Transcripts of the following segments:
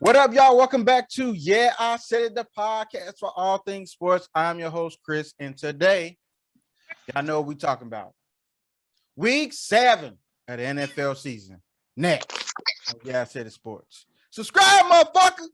What up, y'all? Welcome back to Yeah, I Said It, the podcast for all things sports. I'm your host, Chris, and today, y'all know what we're talking about. Week 7 of the NFL season. Next. Yeah, I Said It Sports. Subscribe, motherfucker!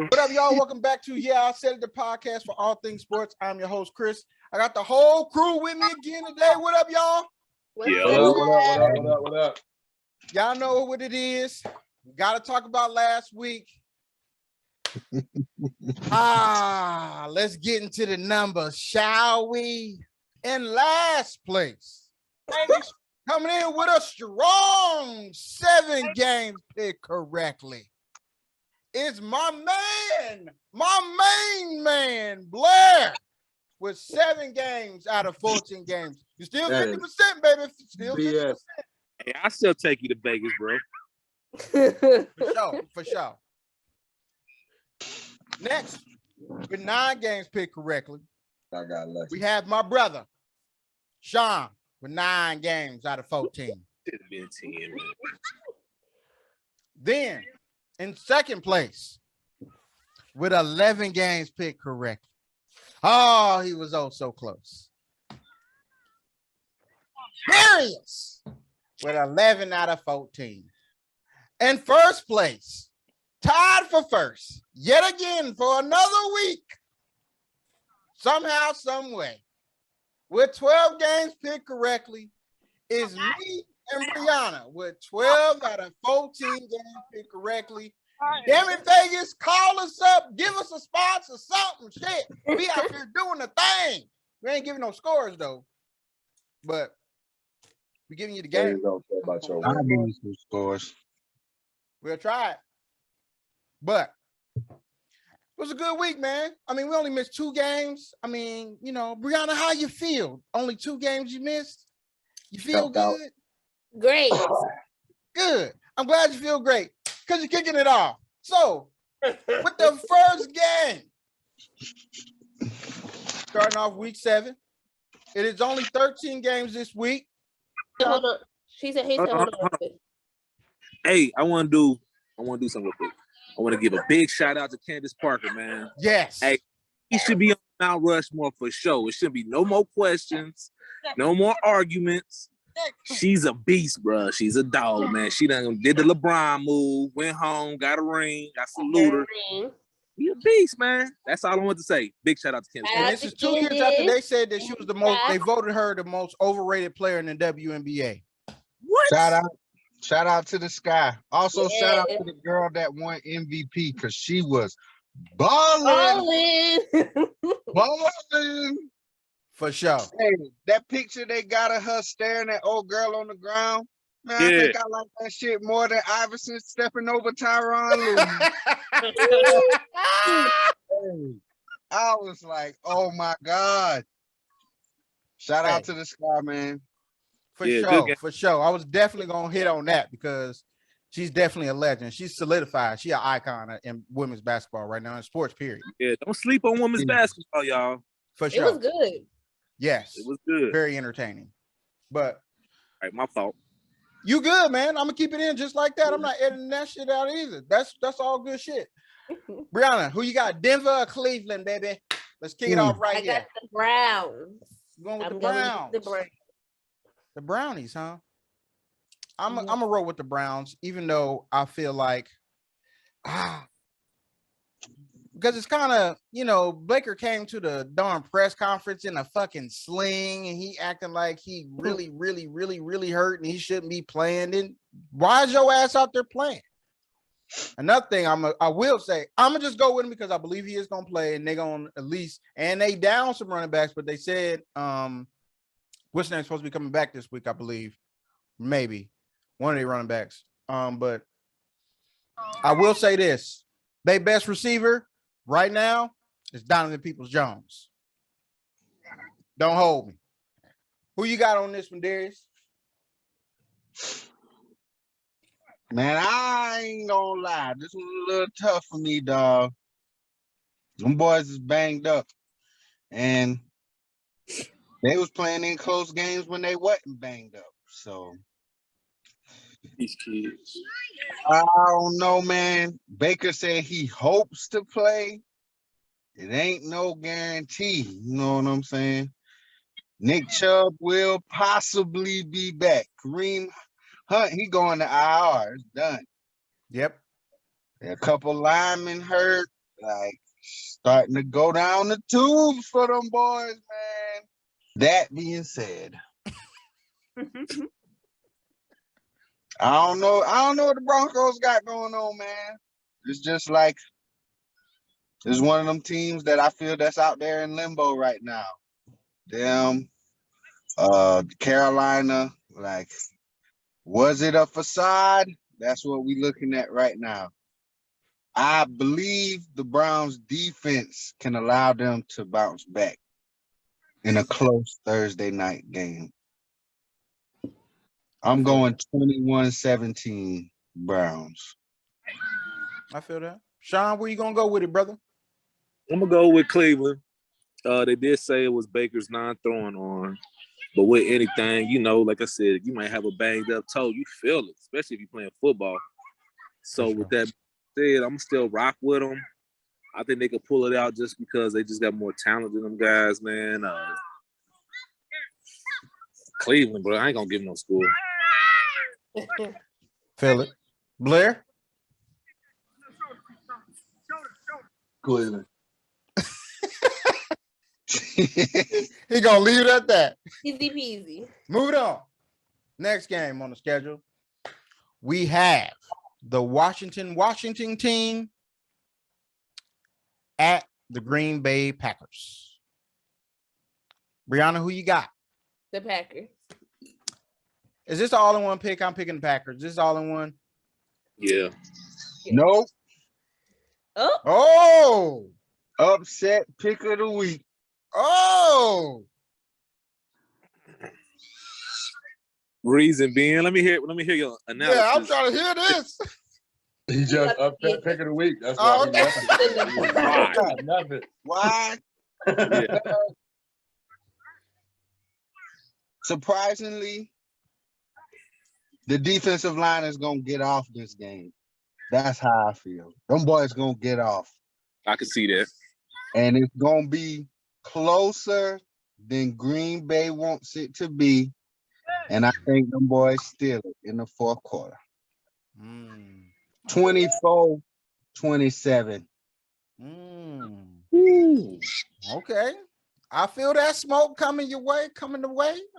What up, y'all? Welcome back to Yeah, I Said It, the podcast for all things sports. I'm your host, Chris. I got the whole crew with me again today. What up, y'all? What up? Y'all know what it is. We got to talk about last week. Let's get into the numbers, shall we? In last place, coming in with a strong 7 games picked correctly, is my main man, Blair, with 7 games out of 14 games. You still 50%, baby. Still 50%. Hey, I still take you to Vegas, bro. For sure. Next, with 9 games picked correctly, I got lucky. we have my brother, Sean, with 9 games out of 14. Should have been 10, man. Then, in second place, with 11 games picked correctly. Oh, he was so close. Darius, with 11 out of 14. In first place, tied for first, yet again for another week, somehow, some way, with 12 games picked correctly, is me and Brianna with 12 out of 14 games picked correctly. Damn it, Vegas, call us up, give us a sponsor, something, shit. We out here doing the thing. We ain't giving no scores, though, but we giving you the game. I'll give you some scores. We'll try it. But it was a good week, man. I mean, we only missed 2 games. I mean, you know, Brianna, how you feel? Only 2 games you missed? You feel good? Great. Good. I'm glad you feel great because you're kicking it off. So, with the first game, starting off week 7, it is only 13 games this week. Hold on. She said, hold on. Hey, I want to do something real quick. I want to give a big shout out to Candace Parker, man. Yes. Hey, he should be on Mount Rushmore for sure. It should be no more questions, no more arguments. She's a beast, bro. She's a dog, man. She done did the LeBron move, went home, got a ring. I salute her. He a beast, man. That's all I want to say. Big shout out to Candace. And this is 2 years after they said that she was the most, they voted her the most overrated player in the WNBA. What? Shout out to the Sky. Also, shout out to the girl that won MVP because she was balling. For sure. Hey, that picture they got of her staring at old girl on the ground, man, I think I like that shit more than Iverson stepping over Tyronn Lue. Hey, I was like, oh my God. Shout out to the Sky, man. For sure. I was definitely gonna hit on that because she's definitely a legend. She's solidified. She's an icon in women's basketball right now in sports, period. Yeah, don't sleep on women's basketball, y'all. For sure. It was good. Yes. It was good. Very entertaining. But all right, my fault. You good, man. I'm gonna keep it in just like that. I'm not editing that shit out either. That's all good shit. Brianna, who you got? Denver or Cleveland, baby? Let's kick it off right here. I got the Browns. Going with the Browns. The Brownies, huh? I'm gonna roll with the Browns, even though I feel like because it's kind of, you know, Baker came to the darn press conference in a fucking sling and he acting like he really hurt and he shouldn't be playing. Then why is your ass out there playing? Another thing I will say, I'm gonna just go with him because I believe he is gonna play and they're gonna at least, and they down some running backs, but they said what's name supposed to be coming back this week, I believe. Maybe one of their running backs. But I will say this: their best receiver right now is Donovan Peoples-Jones. Don't hold me. Who you got on this one, Darius? Man, I ain't gonna lie. This was a little tough for me, dog. Them boys is banged up. And they was playing in close games when they wasn't banged up. So These kids. I don't know, man. Baker said he hopes to play. It ain't no guarantee. You know what I'm saying? Nick Chubb will possibly be back. Kareem Hunt, he going to IR. It's done. Yep. A couple linemen hurt. Like, starting to go down the tubes for them boys, man. That being said, I don't know what the Broncos got going on, man. It's just like it's one of them teams that I feel that's out there in limbo right now. Them, Carolina, like, was it a facade? That's what we're looking at right now. I believe the Browns defense can allow them to bounce back in a close Thursday night game. I'm going 21-17 Browns. I feel that. Sean, where you gonna go with it, brother? I'm gonna go with Cleveland. They did say it was Baker's non-throwing arm, but with anything, you know, like I said, you might have a banged up toe. You feel it, especially if you're playing football. So with that said, I'm still rock with them. I think they could pull it out just because they just got more talent than them guys, man. Cleveland, bro, I ain't gonna give them no score. Feel it. Blair? Cleveland. He gonna leave it at that. Easy peasy. Moving on. Next game on the schedule. We have the Washington team at the Green Bay Packers. Brianna, who you got? The Packers. Is this all in one pick? I'm picking the Packers. Is this all in one? Yeah. Nope. Oh. Upset pick of the week. Oh. Reason being, let me hear your analysis. Yeah, I'm trying to hear this. He just upset pick of the week. That's Oh, why okay. nothing. Why? Yeah. Surprisingly, the defensive line is going to get off this game. That's how I feel. Them boys going to get off. I can see that. And it's going to be closer than Green Bay wants it to be. And I think them boys steal it in the fourth quarter. 24-27. Okay. I feel that smoke coming the way.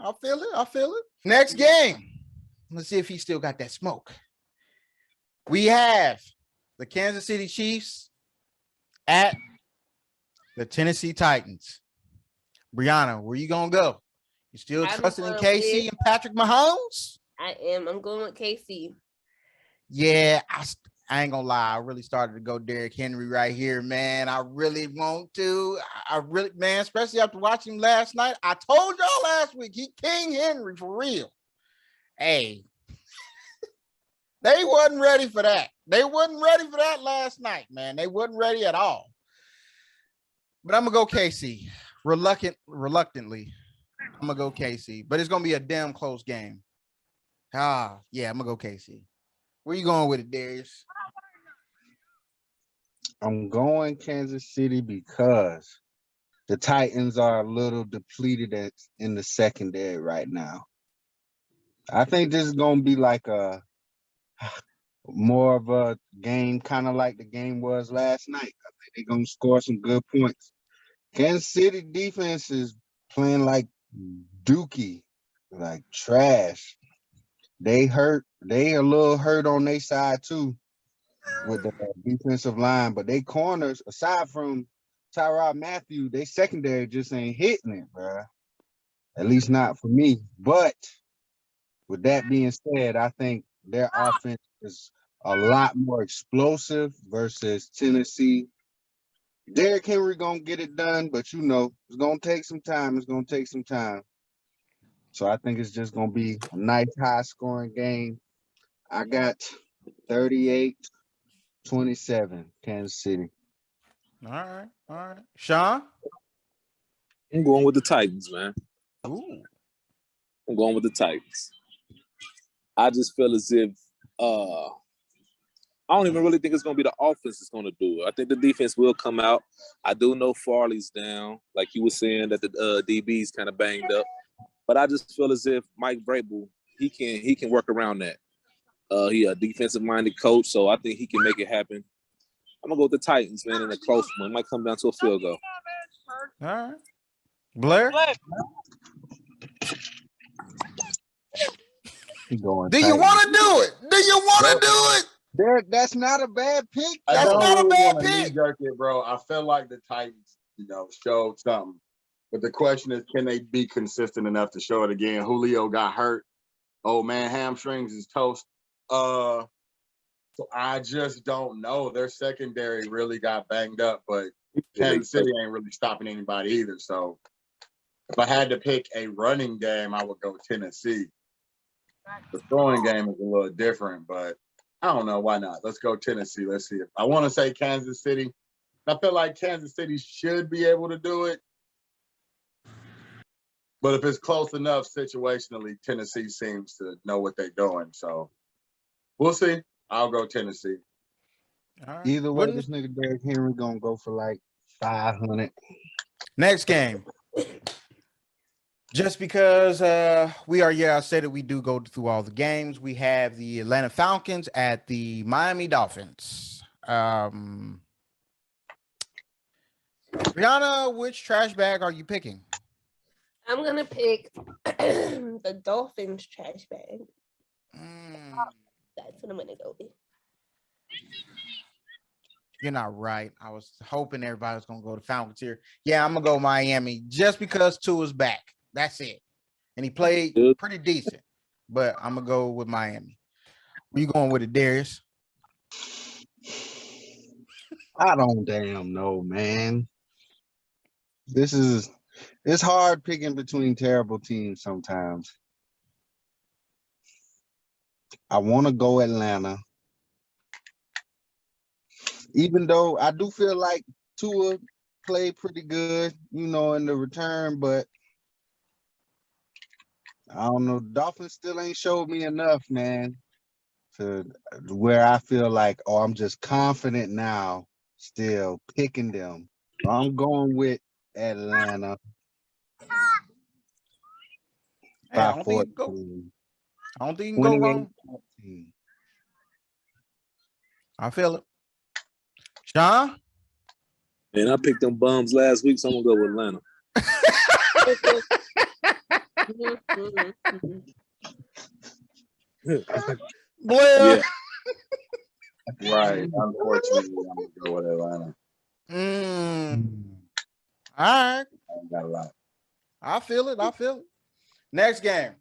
I feel it. Next game. Let's see if he still got that smoke. We have the Kansas City Chiefs at the Tennessee Titans. Brianna, where you gonna go? You still trusting in KC and Patrick Mahomes? I am. I'm going with KC. Yeah, I ain't gonna lie. I really started to go Derrick Henry right here, man. I really want to. Man, especially after watching him last night. I told y'all last week, he King Henry for real. Hey, they wasn't ready for that. They wasn't ready for that last night, man. They wasn't ready at all. But I'm gonna go KC. Reluctantly, I'm gonna go KC. But it's gonna be a damn close game. Yeah, I'm gonna go KC. Where you going with it, Darius? I'm going Kansas City because the Titans are a little depleted in the secondary right now. I think this is going to be like more of a game, kind of like the game was last night. I think they're going to score some good points. Kansas City defense is playing like dookie, like trash. They a little hurt on their side too with the defensive line, but they corners, aside from Tyrod Matthew, they secondary just ain't hitting it, bro. At least not for me. But with that being said, I think their offense is a lot more explosive versus Tennessee. Derrick Henry gonna get it done, but you know, it's gonna take some time. So I think it's just gonna be a nice high scoring game. I got 38-27, Kansas City. All right. Sean? I'm going with the Titans, man. Ooh. I'm going with the Titans. I just feel as if I don't even really think it's going to be the offense that's going to do it. I think the defense will come out. I do know Farley's down, like you were saying that the DB's kind of banged up, but I just feel as if Mike Vrabel he can work around that. He a defensive-minded coach, so I think he can make it happen. I'm gonna go with the Titans, man, in a close one. It might come down to a field goal. All right. Blair? Do you want to do it? Do you want to do it? Derek, that's not a bad pick. I That's don't not a really bad want to pick. knee-jerk it, bro. I feel like the Titans, showed something. But the question is, can they be consistent enough to show it again? Julio got hurt. Oh, man, hamstrings is toast. So I just don't know. Their secondary really got banged up, but Kansas City ain't really stopping anybody either. So if I had to pick a running game, I would go Tennessee. The throwing game is a little different, but I don't know. Why not? Let's go Tennessee. Let's see. I want to say Kansas City. I feel like Kansas City should be able to do it. But if it's close enough situationally, Tennessee seems to know what they're doing. So we'll see. I'll go Tennessee. All right. Either way, this nigga Derrick Henry gonna go for like 500. Next game. Just because I said that we do go through all the games. We have the Atlanta Falcons at the Miami Dolphins. Rihanna, which trash bag are you picking? I'm gonna pick the Dolphins trash bag. That's what I'm gonna go with. You're not right. I was hoping everybody was gonna go to Falcons here. Yeah, I'm gonna go Miami just because Tua's back. That's it. And he played pretty decent, but I'm gonna go with Miami. Where you going with it, Darius? I don't damn know, man. It's hard picking between terrible teams sometimes. I want to go Atlanta. Even though I do feel like Tua played pretty good, in the return, but I don't know. Dolphins still ain't showed me enough, man, to where I feel like, I'm just confident now, still picking them. So I'm going with Atlanta. Hey, I don't think you can go wrong. I feel it. Sean? Man, I picked them bums last week, so I'm gonna go with Atlanta. Blair. Yeah. Right. Unfortunately, I'm gonna go with Atlanta. All right. I got a lot. I feel it. Next game.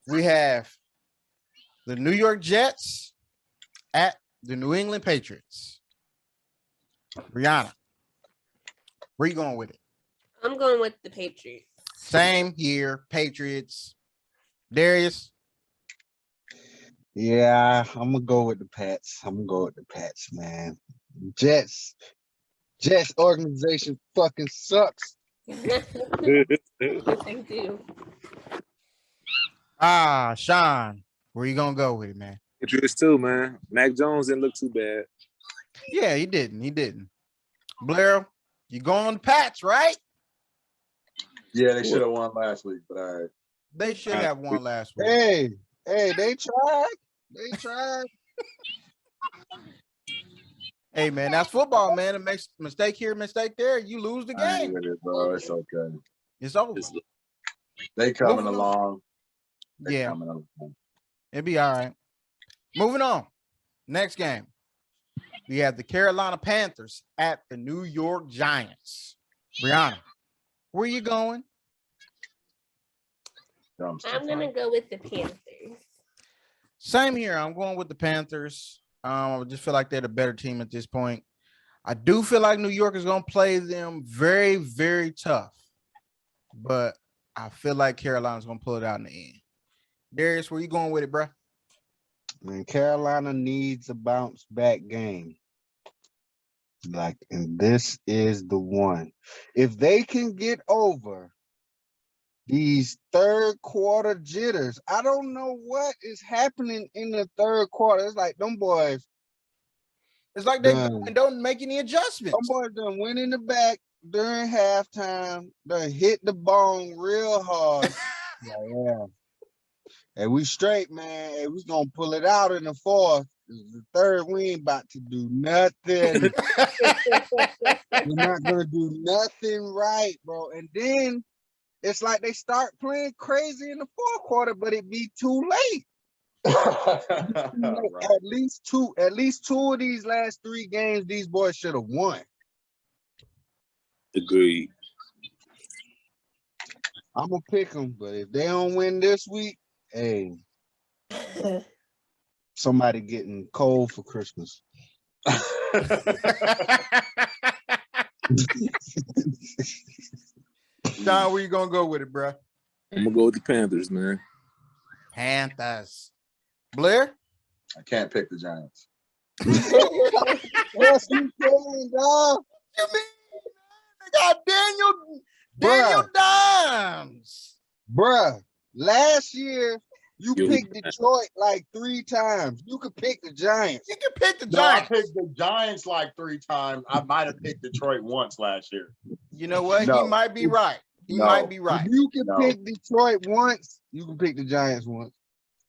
We have the New York Jets at the New England Patriots. Rihanna, where you going with it? I'm going with the Patriots. Same here, Patriots. Darius? Yeah, I'm going to go with the Pats. Man. Jets organization fucking sucks. Yes, they do. Sean, where you going to go with it, man? Patriots too, man. Mac Jones didn't look too bad. Yeah, he didn't. Blair, you going on the Pats, right? Yeah, they should have won last week, but all right. They should have won last week. Hey, they tried. Hey, man, that's football, man. It makes mistake here, mistake there. You lose the I ain't game. with it, bro. It's okay. It's over. They coming along. Yeah. It'd be all right. Moving on. Next game. We have the Carolina Panthers at the New York Giants. Brianna, where you going? I'm going to go with the Panthers. Same here. I'm going with the Panthers. I just feel like they're the better team at this point. I do feel like New York is going to play them very, very tough. But I feel like Carolina's going to pull it out in the end. Darius, where you going with it, bro? Man, Carolina needs a bounce back game. And this is the one. If they can get over these third quarter jitters, I don't know what is happening in the third quarter. It's like them boys. It's like they don't make any adjustments. Them boys done went in the back during halftime, done hit the bone real hard. Yeah. And we straight, man. And we gonna pull it out in the fourth. The third, we ain't about to do nothing. We're not gonna do nothing right, bro. And then it's like they start playing crazy in the fourth quarter, but it be too late. Right. At least two of these last 3 games, these boys should have won. Agreed. I'm gonna pick them, but if they don't win this week, hey, somebody getting cold for Christmas. John, where you gonna go with it, bro? I'm gonna go with the Panthers, man. Panthers. Blair? I can't pick the Giants. Yes, you can, dog. You mean they got Daniel Dimes? Bruh, last year you picked Detroit like 3 times. You could pick the Giants. You can pick the No, I Giants. picked the Giants like 3 times. I might have picked Detroit once last year. You know what? No. He might be right. He No. might be right. If you can No. pick Detroit once, you can pick the Giants once.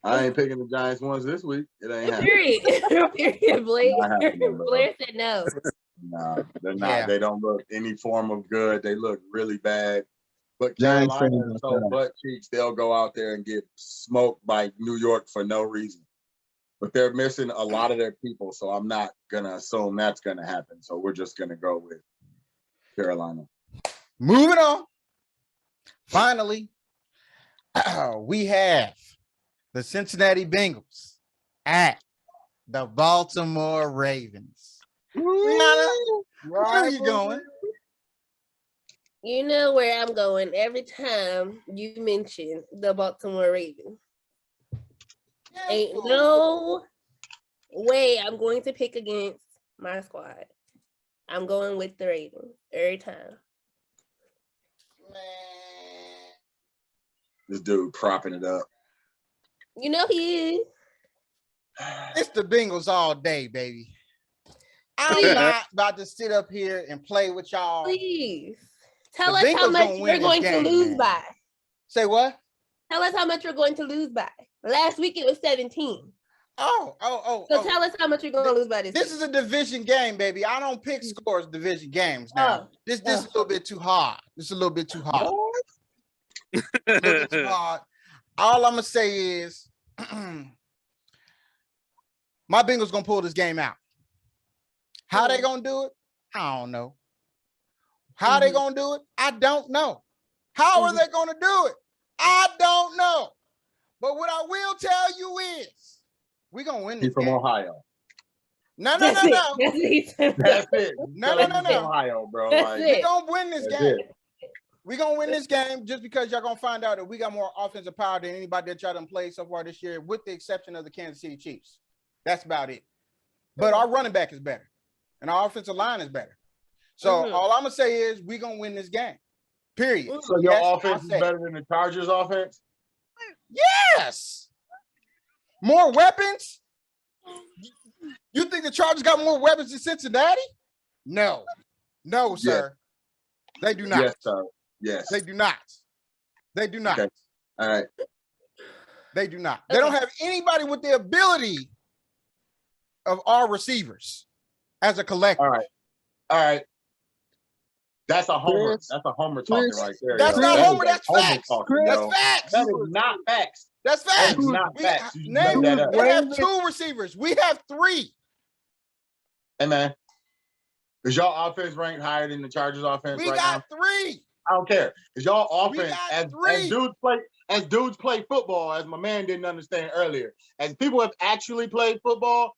I ain't picking the Giants once this week. It ain't happening. Period, Blake. Not happening, bro. Blair said no. Nah, they're not. Yeah. They don't look any form of good. They look really bad. But Giants Carolina fans is so are butt cheeks, they'll go out there and get smoked by New York for no reason. But they're missing a lot of their people, so I'm not gonna assume that's gonna happen. So we're just gonna go with Carolina. Moving on. Finally, we have the Cincinnati Bengals at the Baltimore Ravens. Rihanna, where are you going? You know where I'm going every time you mention the Baltimore Ravens. Ain't no way I'm going to pick against my squad. I'm going with the Ravens every time. This dude propping it up. You know he is. It's the Bengals all day, baby. I'm not about to sit up here and play with y'all. Please. Tell The us how Bengals much gonna win you're this going game, to lose man. by. Say what? Tell us how much you're going to lose by. Last week it was 17. Oh. So tell us how much you're going to lose by this This week. is a division game, baby. I don't pick scores division games now. This is a little bit too hard. This is a little bit too hard. A little bit too hard. All I'm gonna say is my Bengals gonna pull this game out. How they gonna do it? I don't know. How they gonna do it? I don't know. How are they gonna do it? I don't know. But what I will tell you is we're gonna win this He's from game. Ohio. No. That's it. That's it. No. Ohio, bro. That's Like, it. We're gonna win this that's game. it. We're gonna win this game just because y'all gonna find out that we got more offensive power than anybody that y'all done played so far this year, with the exception of the Kansas City Chiefs. That's about it. But our running back is better, and our offensive line is better. So all I'm gonna say is we're gonna win this game. Period. So your Yes, offense is better than the Chargers' offense? Yes. More weapons? You think the Chargers got more weapons than Cincinnati? No. No, sir. They do not. Yes, sir. Yes. They do not. They do not. Okay. All right. They do not. They don't have anybody with the ability of our receivers as a collective. All right. That's a homer. That's a homer talking right there. That's yo. not That homer. is a That's facts. talking, That's yo. facts. That is not facts. That's That facts. is not We facts. You name- made that up. They have 2 receivers. We have 3. Hey, man. Is y'all offense ranked higher than the Chargers' offense We right got now? 3. I don't care. Is y'all We offense got as 3. dudes play football, as my man didn't understand earlier, as people have actually played football,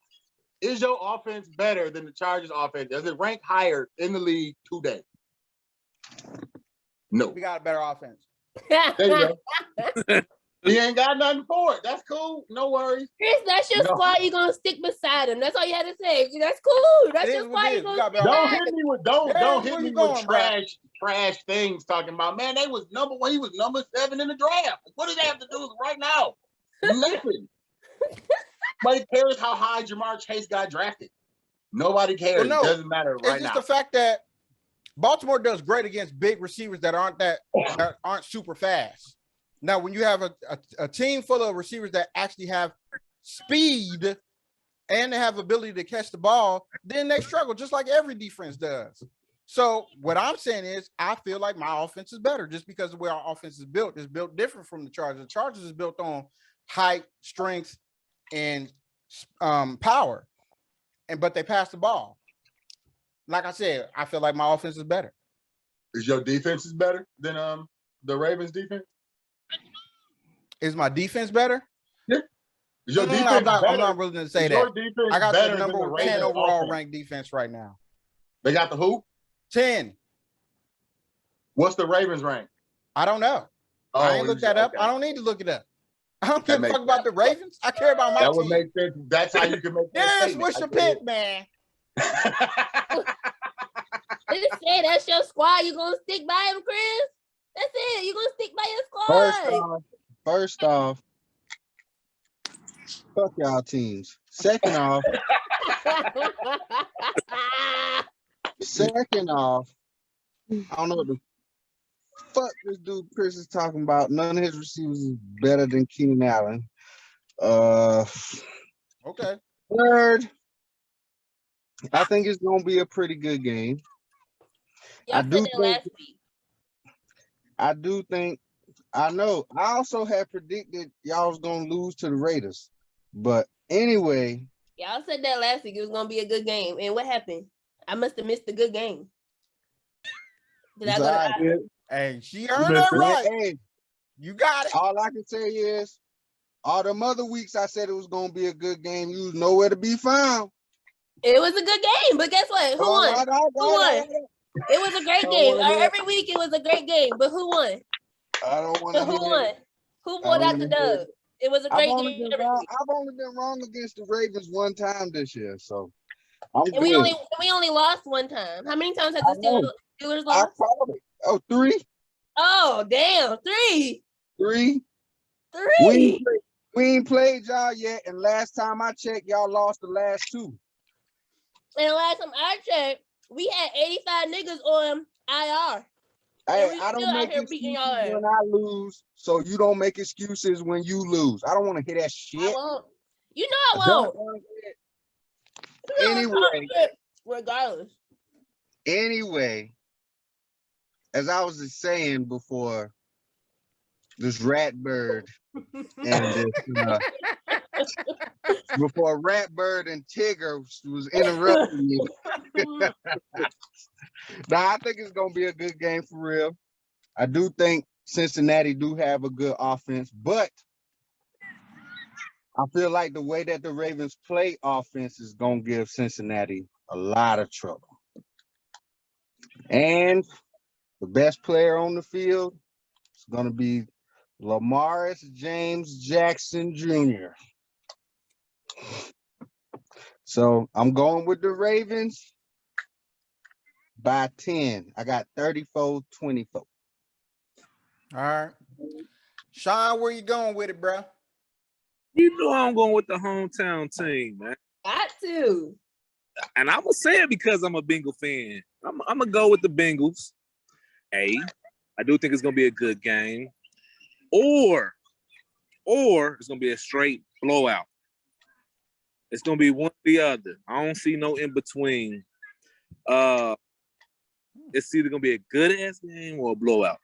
is your offense better than the Chargers' offense? Does it rank higher in the league today? No. We got a better offense. There you go. He ain't got nothing for it. That's cool. No worries. Chris, that's your No. squad. You're gonna stick beside him. That's all you had to say. That's cool. That's It your is what squad. it You're is. gonna stick Don't beside hit him. me with Yeah, don't hit where me you with going, bro? trash things talking about, man, they was number one. He was number 7 in the draft. What does that have to do with right now? Nothing. Nobody cares how high Jamar Chase got drafted. Nobody cares. Well, no, It doesn't matter It's right just now. the fact that Baltimore does great against big receivers that aren't super fast. Now, when you have a team full of receivers that actually have speed and they have ability to catch the ball, then they struggle just like every defense does. So what I'm saying is I feel like my offense is better just because of where our offense is built. It's built different from the Chargers. The Chargers is built on height, strength, and power. But they pass the ball. Like I said, I feel like my offense is better. Is your defense better than the Ravens defense? Is my defense better? Yeah. Is your defense I'm better? not willing to say Is that. your defense I got better the than number the 10 Ravens overall offense? ranked defense right now. They got the who? 10. What's the Ravens rank? I don't know. Oh, I ain't looked that up. okay. I don't need to look it up. I don't give That a fuck makes about the Ravens. I care about my That would team. make sense. That's how you can make that Yes, statement. what's your pick, man? Just say that's your squad. You gonna stick by him, Chris? That's it. You gonna stick by your squad. First off, fuck y'all teams. Second off, I don't know what the fuck this dude Chris is talking about. None of his receivers is better than Keenan Allen. Okay. Third, I think it's gonna be a pretty good game. Y'all said that last week. I know. I also had predicted y'all was gonna lose to the Raiders. But anyway. Y'all said that last week. It was gonna be a good game. And what happened? I must have missed a good game. Did I go to Hey, she heard that right. Hey, you got it. All I can say is all them other weeks I said it was gonna be a good game. You was nowhere to be found. It was a good game, but guess what? Who won? Who won? It was a great game. Every week it was a great game, but who won? I don't want to. Who won? Who pulled out the dub? It was a great game. I've only been wrong against the Ravens one time this year, so I'm good. We only lost one time. How many times has the Steelers lost? I called it. Oh, 3. Oh, damn, 3. 3. 3. We ain't played y'all yet, and last time I checked, y'all lost the last 2. And last time I checked, we had 85 niggas on IR. Hey, I don't make excuses when I lose, so you don't make excuses when you lose. I don't want to hear that shit. I won't. You know I won't. Anyway. Regardless. Anyway, as I was just saying before, this Ratbird and this before Ratbird and Tigger was interrupting me. Now I think it's gonna be a good game for real. I do think Cincinnati do have a good offense, but I feel like the way that the Ravens play offense is gonna give Cincinnati a lot of trouble. And the best player on the field is gonna be Lamaris James Jackson Jr. So I'm going with the Ravens by 10. I got 34-24. All right. Sean, where you going with it, bro? You know I'm going with the hometown team, man. Got to. And I'm going to say it because I'm a Bengal fan. I'm going to go with the Bengals. I do think it's going to be a good game. Or it's going to be a straight blowout. It's going to be one or the other. I don't see no in between. It's either going to be a good-ass game or a blowout.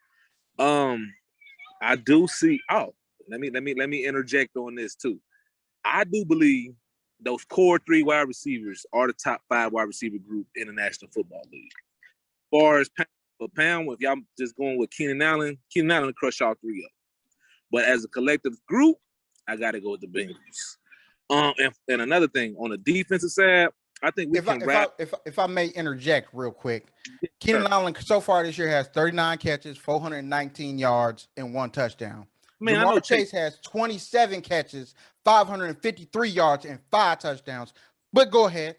I do see. Let me interject on this too. I do believe those core 3 wide receivers are the top 5 wide receiver group in the National Football League. As far as pound, if y'all just going with Keenan Allen will crush all 3 of them. But as a collective group, I got to go with the Bengals. And another thing on the defensive side, I think we can wrap. If I may interject real quick, Keenan Allen so far this year has 39 catches, 419 yards, and 1 touchdown. Man, I Jamar know Chase has 27 catches, 553 yards, and 5 touchdowns. But go ahead.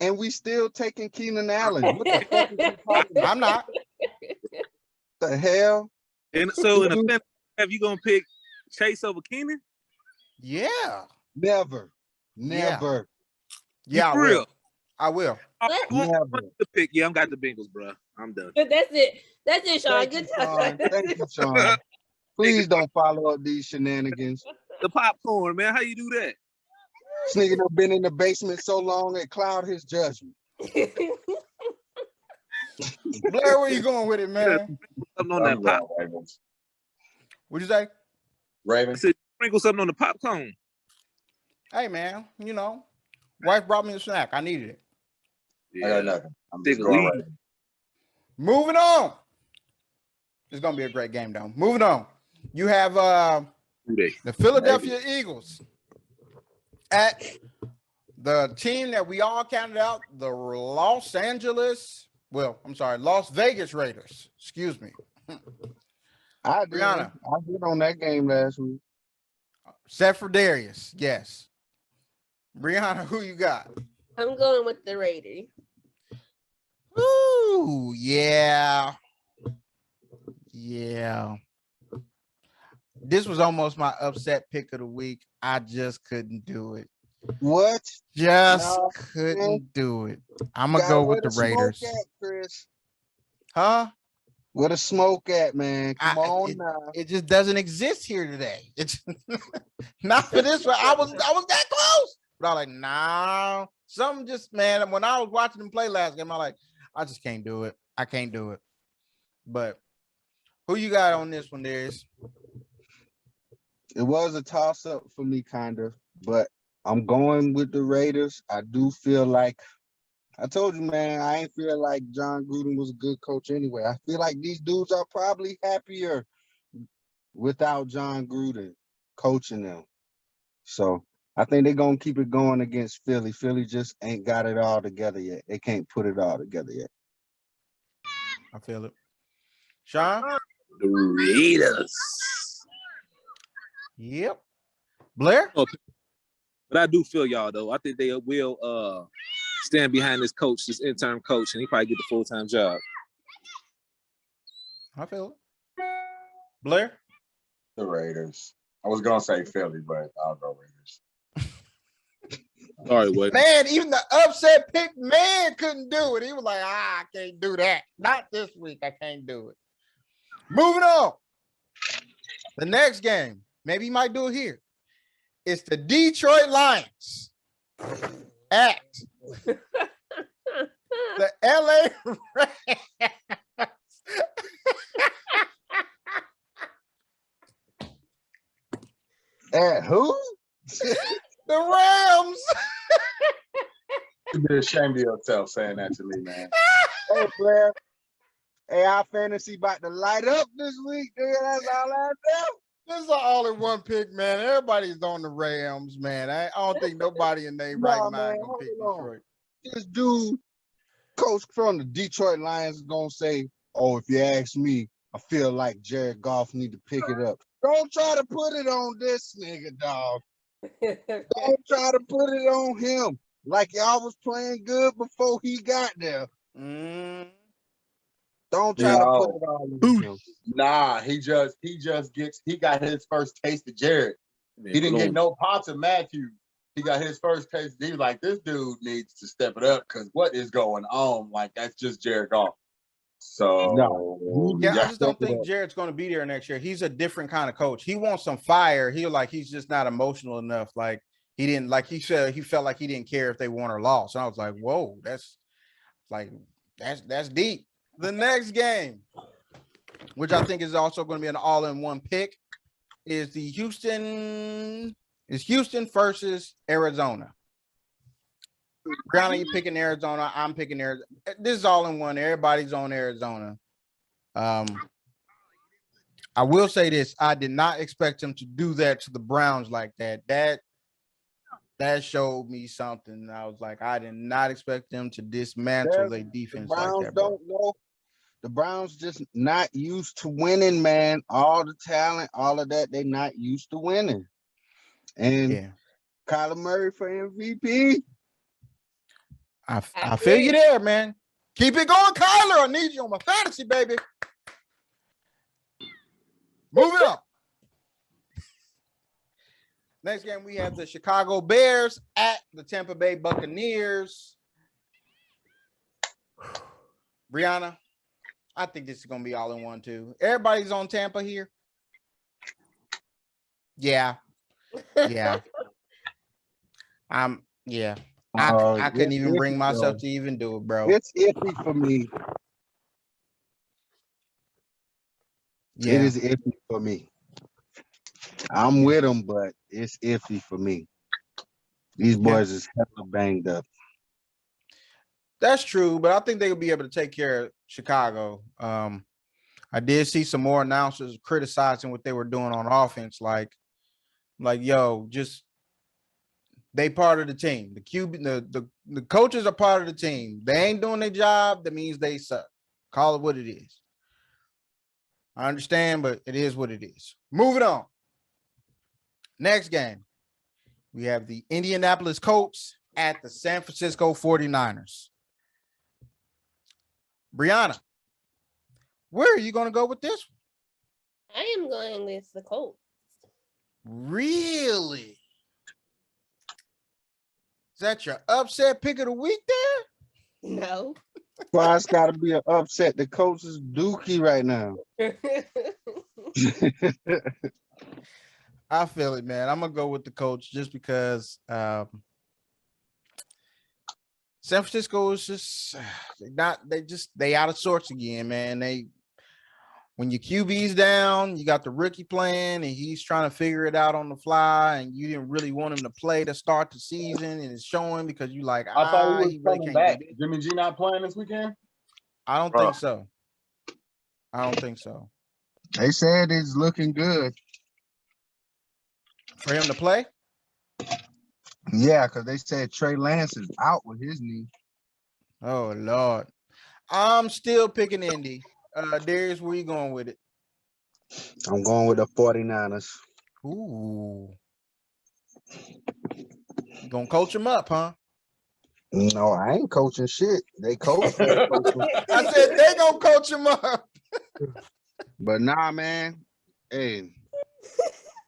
And we still taking Keenan Allen. What the fuck is you talking about? I'm not. The hell? And so in a fantasy, have you gonna pick Chase over Keenan? Yeah. Never. Yeah, I For will. real? I will. Never. The pick. Yeah, I'm got the Bengals, bro. I'm done. That's it. That's it, Sean. Thank Good you, Sean. job. Thank you, Sean. Please don't follow up these shenanigans. The popcorn, man. How you do that? This nigga done been in the basement so long it cloud his judgment. Blair, where you going with it, man? Something on that I'm pop. going Ravens. What'd you say? I Ravens. said sprinkle something on the popcorn. Hey, man, you know, wife brought me a snack. I needed it. I got nothing. I'm Take just a going lead. Ravens. Moving on. It's going to be a great game, though. Moving on. You have the Philadelphia Eagles at the team that we all counted out, the Las Vegas Raiders. Excuse me. I did. Brianna. I did on that game last week. Except for Darius. Yes. Brianna, who you got? I'm going with the Raiders. Ooh, yeah. Yeah. This was almost my upset pick of the week. I just couldn't do it. What? Couldn't do it. I'm going to go with the Raiders. At, Chris? Huh? Where the smoke at, man? Come on now. It just doesn't exist here today. It's not for this one. I was that close. But I was like, nah. Something just, man, when I was watching them play last game, I just can't do it. I can't do it. But who you got on this one, Darius? It was a toss-up for me, kind of, but I'm going with the Raiders. I do feel like, I told you, man, I ain't feel like John Gruden was a good coach anyway. I feel like these dudes are probably happier without John Gruden coaching them. So I think they're going to keep it going against Philly. Philly just ain't got it all together yet. They can't put it all together yet. I feel it. Sean? The Raiders. Yep. Blair? But I do feel y'all, though. I think they will stand behind this coach, this interim coach, and he probably get the full-time job. I feel it. Blair? The Raiders. I was going to say Philly, but I'll go Raiders. All right, what? Man, even the upset pick man couldn't do it. He was like, I can't do that. Not this week. I can't do it. Moving on. The next game. Maybe he might do it here. It's the Detroit Lions at the LA Rams. At who? The Rams. You be ashamed of yourself saying that to me, man. Hey, Blair. Hey, our fantasy about to light up this week, dude. That's all I know. This is an all-in-one pick, man. Everybody's on the Rams, man. I don't think nobody in their right mind gonna pick Detroit. This dude, coach from the Detroit Lions, is gonna say, "Oh, if you ask me, I feel like Jared Goff need to pick it up." Don't try to put it on this nigga, dog. Don't try to put it on him. Like y'all was playing good before he got there. Don't try to put it on him. Nah, he got his first taste of Jared. He didn't get no pops of Matthew. He got his first taste. He was like, this dude needs to step it up because what is going on? Like, that's just Jared Goff. So, yeah, I just don't think Jared's going to be there next year. He's a different kind of coach. He wants some fire. He's just not emotional enough. Like, he didn't, like he said, he felt like he didn't care if they won or lost. And I was like, whoa, that's deep. The next game, which I think is also going to be an all-in-one pick, is the Houston versus Arizona. Brianna, you picking Arizona. I'm picking Arizona. This is all in one. Everybody's on Arizona. I will say this. I did not expect him to do that to the Browns like that. That showed me something. I was like, I did not expect them to dismantle their defense like that. Don't know. The Browns just not used to winning, man. All the talent, all of that, they not used to winning. And Kyler Murray for MVP. I feel you there, man. Keep it going, Kyler. I need you on my fantasy, baby. Moving on. Next game, we have the Chicago Bears at the Tampa Bay Buccaneers. Brianna, I think this is going to be all in one, too. Everybody's on Tampa here. Yeah. I couldn't even bring myself to even do it, bro. It's iffy for me. Yeah. It is iffy for me. I'm with them, but it's iffy for me. These boys is hella banged up. That's true, but I think they'll be able to take care of Chicago. I did see some more announcers criticizing what they were doing on offense, like yo, just they part of the team. The QB, the coaches are part of the team. They ain't doing their job. That means they suck. Call it what it is. I understand, but it is what it is. Moving on. Next game, we have the Indianapolis Colts at the San Francisco 49ers. Brianna, where are you going to go with this one? I am going with the Colts. Really? Is that your upset pick of the week there? No. Why it's got to be an upset? The coach is dookie right now. I feel it, man. I'm gonna go with the coach just because San Francisco is just they out of sorts again, man. When your QB's down, you got the rookie playing, and he's trying to figure it out on the fly, and you didn't really want him to play to start the season, and it's showing because you like, I thought he was coming back. do it. Jimmy G not playing this weekend? I don't think so. They said it's looking good. For him to play? Yeah, because they said Trey Lance is out with his knee. Oh, Lord. I'm still picking Indy. Darius, where you going with it? I'm going with the 49ers. Ooh. You gonna coach him up, huh? No, I ain't coaching shit. They coach. I said they gonna coach him up. But nah, man. Hey,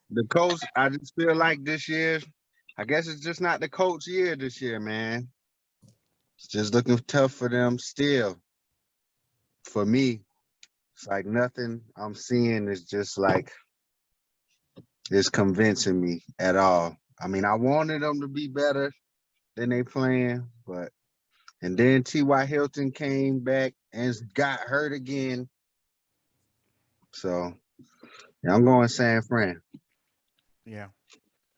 the coach, I just feel like this year, I guess it's just not the coach year this year, man. It's just looking tough for them still. For me, it's like nothing I'm seeing is just like, it's convincing me at all. I mean, I wanted them to be better than they playing, and then T.Y. Hilton came back and got hurt again. So, yeah, I'm going San Fran. Yeah.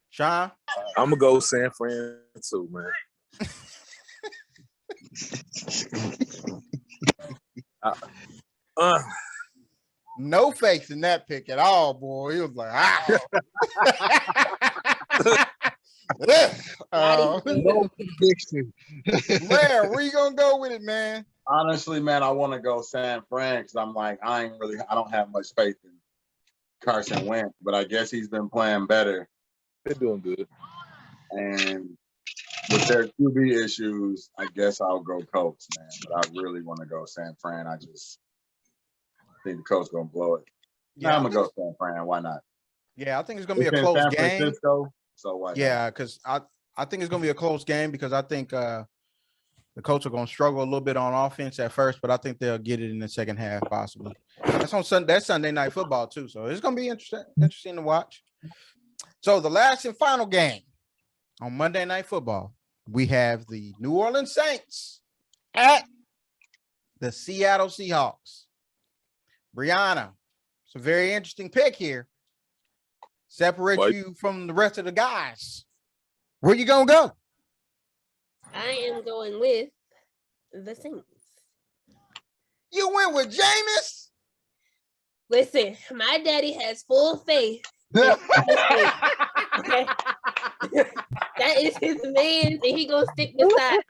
Sean? I'm gonna go San Fran too, man. No faith in that pick at all, boy. He was like, No conviction. where you gonna go with it, man? Honestly, man, I want to go San Fran because I'm like, I don't have much faith in Carson Wentz, but I guess he's been playing better. They're doing good. And with their QB issues, I guess I'll go Colts, man. But I really want to go San Fran. I think the Colts gonna blow it. Yeah, I'm gonna go San Fran. Why not? Yeah, I think it's gonna be a close San game. Francisco, so why? Yeah, because I think it's gonna be a close game because I think the Colts are gonna struggle a little bit on offense at first, but I think they'll get it in the second half possibly. That's on Sunday. That's Sunday Night Football too, so it's gonna be interesting to watch. So the last and final game on Monday Night Football, we have the New Orleans Saints at the Seattle Seahawks. Brianna, it's a very interesting pick here. Separate you from the rest of the guys. Where you gonna go? I am going with the Saints. You went with Jameis? Listen, my daddy has full faith. Okay. That is his man, and he gonna stick beside.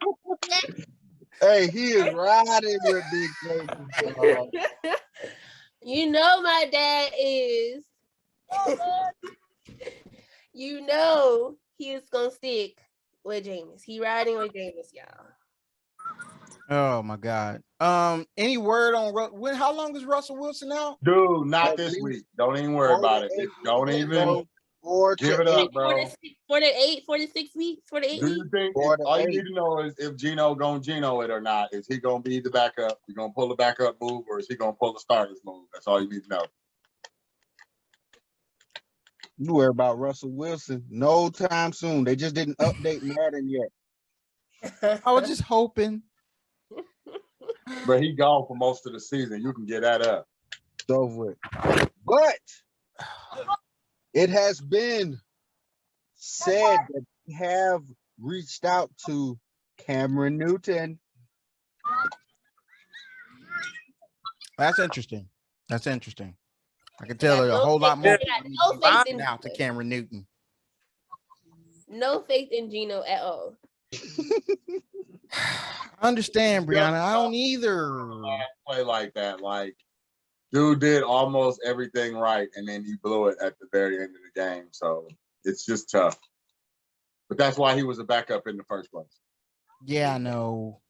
Hey, he is riding with Big James, dog. You know my dad is. You know he is gonna stick with Jameis. He riding with Jameis, y'all. Oh my God. Any word on how long is Russell Wilson out? Dude, not this week. Don't even worry about it. Don't even give it up, bro. 46 weeks, 48 Do weeks. you think all you need to know is if Geno gonna Geno it or not? Is he gonna be the backup? You gonna pull the backup move, or is he gonna pull the starters move? That's all you need to know. You worry about Russell Wilson no time soon. They just didn't update Madden yet. I was just hoping. But he gone for most of the season. You can get that up. It's over with. But it has been said that we have reached out to Cameron Newton. That's interesting. That's interesting. I can tell her a whole lot more out to Cameron Newton. No faith in Geno at all. I understand, Brianna. I don't either. Play like that. Like, dude did almost everything right, and then he blew it at the very end of the game. So it's just tough. But that's why he was a backup in the first place. Yeah, I know.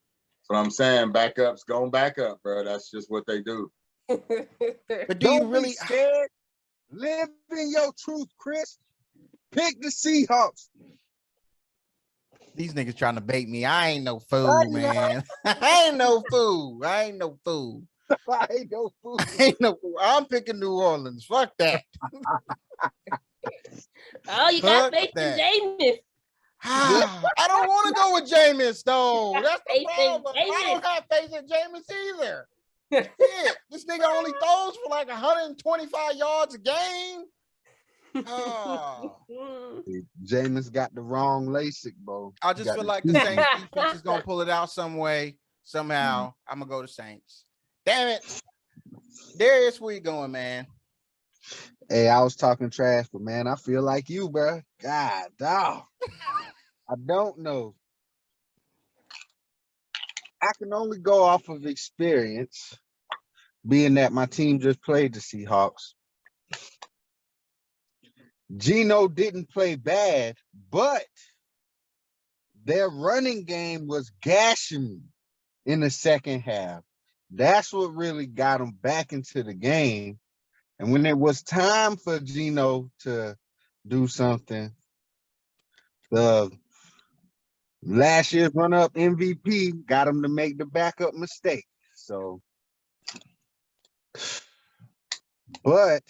That's what I'm saying. Backups going back up, bro. That's just what they do. But do you really be scared? Live in your truth, Chris. Pick the Seahawks. These niggas trying to bait me. I ain't no fool, man. I ain't no fool. I ain't no fool. I'm picking New Orleans. Fuck that. Oh, you got faith in Jameis. I don't want to go with Jameis, though. That's the problem. I don't have faith in Jameis either. Shit, this nigga only throws for like 125 yards a game. Oh. Jameis got the wrong LASIK, bro. I just feel like the Saints defense is gonna pull it out some way, somehow. I'm gonna go to Saints. Damn it, Darius, where you going, man? Hey, I was talking trash, but man, I feel like you, bro. God, dog. I don't know. I can only go off of experience, being that my team just played the Seahawks. Geno didn't play bad, but their running game was gashing me in the second half. That's what really got them back into the game. And when it was time for Geno to do something, the last year's run-up MVP got him to make the backup mistake. So, but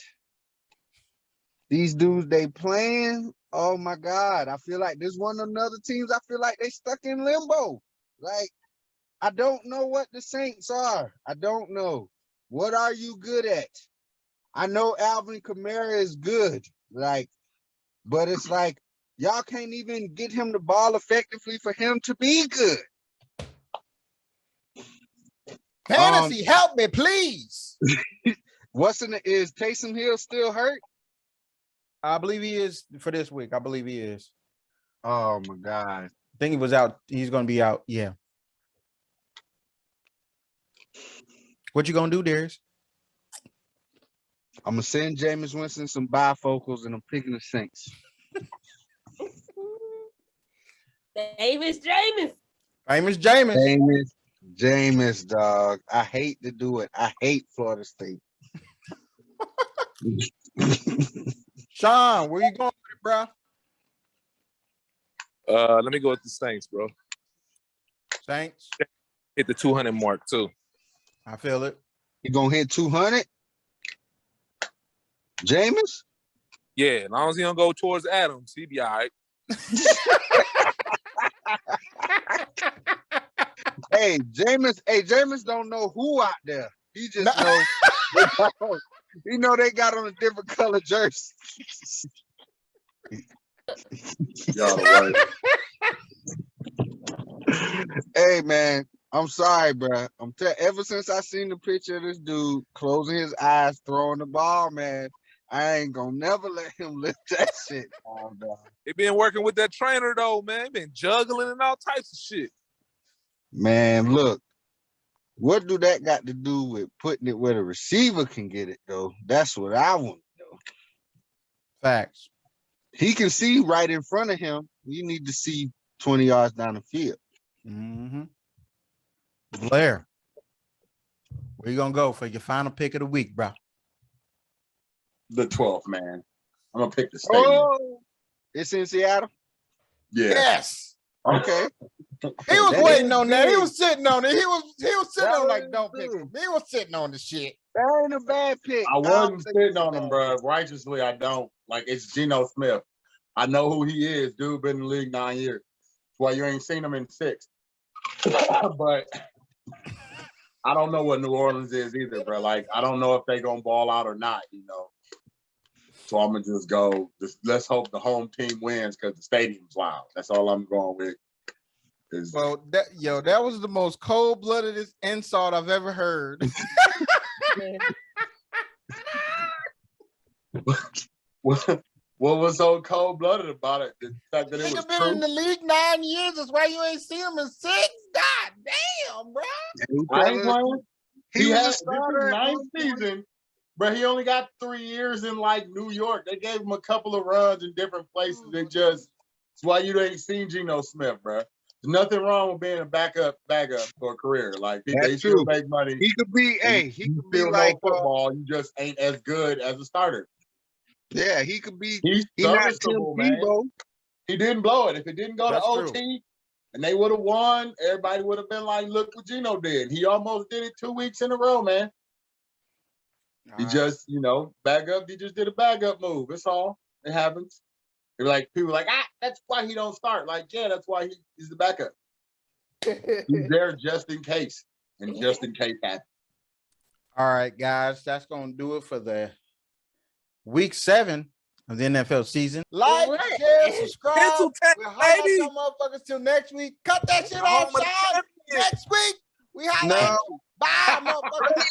these dudes they playing, oh my God. I feel like this one of another teams, I feel like they stuck in limbo. Like, I don't know what the Saints are. I don't know. What are you good at? I know Alvin Kamara is good, like, but it's like y'all can't even get him the ball effectively for him to be good. Fantasy, help me, please. Is Taysom Hill still hurt? I believe he is for this week. I believe he is. Oh my God. I think he was out. He's gonna be out. Yeah. What you gonna do, Darius? I'm gonna send Jameis Winston some bifocals, and I'm picking the Saints. Jameis, dog. I hate to do it. I hate Florida State. Sean, where you going with it, bro? Let me go with the Saints, bro. Saints hit the 200 mark too. I feel it. You gonna hit 200? Jameis? Yeah, as long as he don't go towards Adams, he be all right. Hey, Jameis don't know who out there. He just knows. You know they got on a different color jersey. Hey man, I'm sorry, bro. Ever since I seen the picture of this dude closing his eyes, throwing the ball, man, I ain't gonna never let him lift that shit. He been working with that trainer though, man. Been juggling and all types of shit. Man, look, what do that got to do with putting it where the receiver can get it, though? That's what I want to know. Facts. He can see right in front of him. You need to see 20 yards down the field. Mm-hmm. Blair, where you gonna go for your final pick of the week, bro? The 12th, man. I'm gonna pick the stadium. Oh, it's in Seattle? Yeah. Yes. Okay. He was That waiting is on that. He big. was sitting on it. He was sitting That on like is don't pick big. him. He was sitting on the shit. That ain't a bad pick. I don't wasn't think sitting it's a on him, bad bro. pick. Righteously, I don't. Like, it's Geno Smith. I know who he is. Dude been in the league 9 years. That's why you ain't seen him in 6. But I don't know what New Orleans is either, bro. Like, I don't know if they gonna ball out or not, you know. So I'm gonna just go. Let's hope the home team wins because the stadium's loud. That's all I'm going with. Well, that was the most cold-blooded insult I've ever heard. What was so cold-blooded about it? The fact that it was Nigga been true. in the league 9 years. That's why you ain't seen him in 6. God damn, bro. I ain't playing. He was a This starter is at ninth one point. season, but he only got 3 years in like New York. They gave him a couple of runs in different places. That's why you ain't seen Geno Smith, bro. There's nothing wrong with being a backup for a career. Like they That's still true. make money. He could be, and he you could be still like, know football. You just ain't as good as a starter. yeah, he could be. He's He not Tim serviceable, man. Tebow. He didn't blow it. If it didn't go That's to true. OT and they would have won, everybody would have been like, look what Geno did. He almost did it 2 weeks in a row, man. He just, bag up. He just did a bag up move. That's all. It happens. They're like, people are like, that's why he don't start. Like, yeah, that's why he's the backup. He's there just in case. And just in case happens. All right, guys, that's gonna do it for the week 7 of the NFL season. Like, What? share, subscribe. Pencil tech, We'll holler at baby. some motherfuckers till next week. Cut that shit The off, home of the Sean. champions. Next week, we holler. No. Bye, motherfuckers.